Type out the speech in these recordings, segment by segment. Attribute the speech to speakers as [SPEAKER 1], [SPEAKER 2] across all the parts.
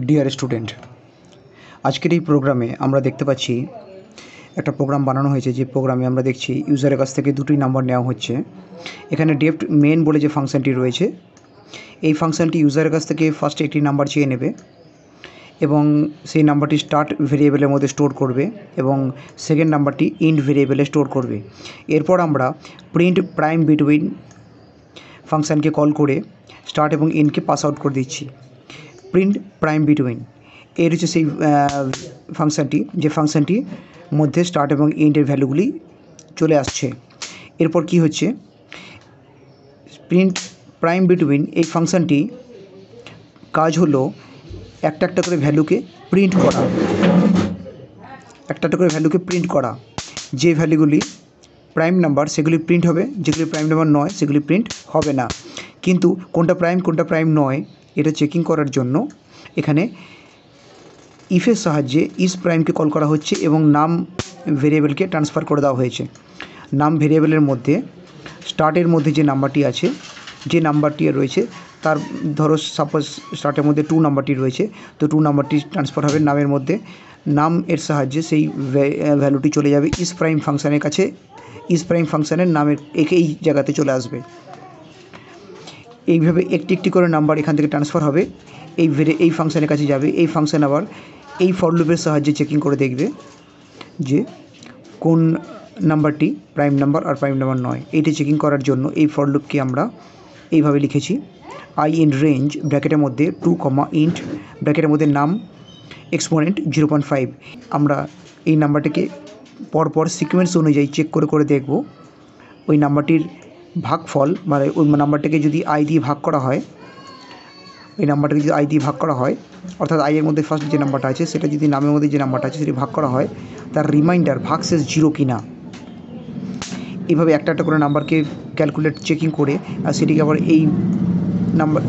[SPEAKER 1] Dear student, আজকের এই প্রোগ্রামে আমরা দেখতে পাচ্ছি একটা প্রোগ্রাম বানানো হয়েছে। যে প্রোগ্রামে আমরা দেখছি ইউজারের কাছ থেকে দুটি নাম্বার নেওয়া হচ্ছে। এখানে ডেপ্ট মেন বলে যে ফাংশনটি রয়েছে, এই ফাংশনটি ইউজারের কাছ থেকে ফার্স্টে একটি নাম্বার চেয়ে নেবে এবং সেই নাম্বারটি স্টার্ট ভেরিয়েবলের মধ্যে স্টোর করবে এবং সেকেন্ড নাম্বারটি ইন্ট ভেরিয়েবলে স্টোর করবে। এরপর আমরা প্রিন্ট প্রাইম বিটুইন ফাংশনকে কল করে স্টার্ট এবং ইন্টকে পাস আউট করে দিচ্ছি। প্রিন্ট প্রাইম বিটুইন এর হচ্ছে সেই ফাংশনটি, যে ফাংশনটির মধ্যে স্টার্ট এবং ইন্টের ভ্যালুগুলি চলে আসছে। এরপর কি হচ্ছে, প্রিন্ট প্রাইম বিটুইন এই ফাংশনটি কাজ হলো একটা একটা করে ভ্যালুকে প্রিন্ট করা, একটা করে ভ্যালুকে প্রিন্ট করা। যে ভ্যালুগুলি প্রাইম নাম্বার সেগুলি প্রিন্ট হবে, যেগুলি প্রাইম নাম্বার নয় সেগুলি প্রিন্ট হবে না। কিন্তু কোনটা প্রাইম কোনটা প্রাইম নয় এটা চেকিং করার জন্য এখানে ইফের সাহায্যে ইজ প্রাইমকে কল করা হচ্ছে এবং নাম ভেরিয়েবলকে ট্রান্সফার করে দেওয়া হয়েছে। নাম ভেরিয়েবলের মধ্যে স্টার্টের মধ্যে যে নাম্বারটি আছে, যে নাম্বারটি রয়েছে তার ধরো সাপোজ স্টার্টের মধ্যে 2 নাম্বারটি রয়েছে, তো 2 নাম্বারটি ট্রান্সফার হবে নামের মধ্যে। নাম এর সাহায্যে সেই ভ্যালুটি চলে যাবে ইজ প্রাইম ফাংশনের কাছে, ইজ প্রাইম ফাংশনের নামের এই জায়গাতে চলে আসবে। এইভাবে একটি একটি করে নাম্বার এখান থেকে ট্রান্সফার হবে, এই ফাংশনের কাছে যাবে। এই ফাংশন আবার এই ফর লুপের সাহায্যে চেকিং করে দেখবে যে কোন নাম্বারটি প্রাইম নাম্বার আর প্রাইম নাম্বার নয়। এইটা চেকিং করার জন্য এই ফর লুপকে আমরা এইভাবে লিখেছি, আই ইন রেঞ্জ ব্র্যাকেটের মধ্যে 2, ইন্ট ব্র্যাকেটের মধ্যে নাম এক্সপোনেন্ট 0.5। আমরা এই নাম্বারটিকে পরপর সিকোয়েন্স অনুযায়ী চেক করে দেখব ওই নাম্বারটির ভাগফল, মানে ওই নাম্বারটাকে যদি আই দিয়ে ভাগ করা হয়, ওই নাম্বারটাকে যদি আই দিয়ে ভাগ করা হয়, অর্থাৎ আই এর মধ্যে ফার্স্ট যে নাম্বারটা আছে সেটা যদি নামের মধ্যে যে নাম্বারটা আছে সেটি ভাগ করা হয়, তার রিমাইন্ডার ভাগশেষ 0 কিনা। এইভাবে একটা একটা করে নাম্বারকে ক্যালকুলেট চেকিং করে আর সেটিকে আবার এই নাম্বার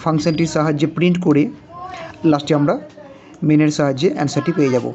[SPEAKER 1] ফাংশনটির সাহায্যে প্রিন্ট করে লাস্টে আমরা মেনের সাহায্যে অ্যান্সারটি পেয়ে যাব।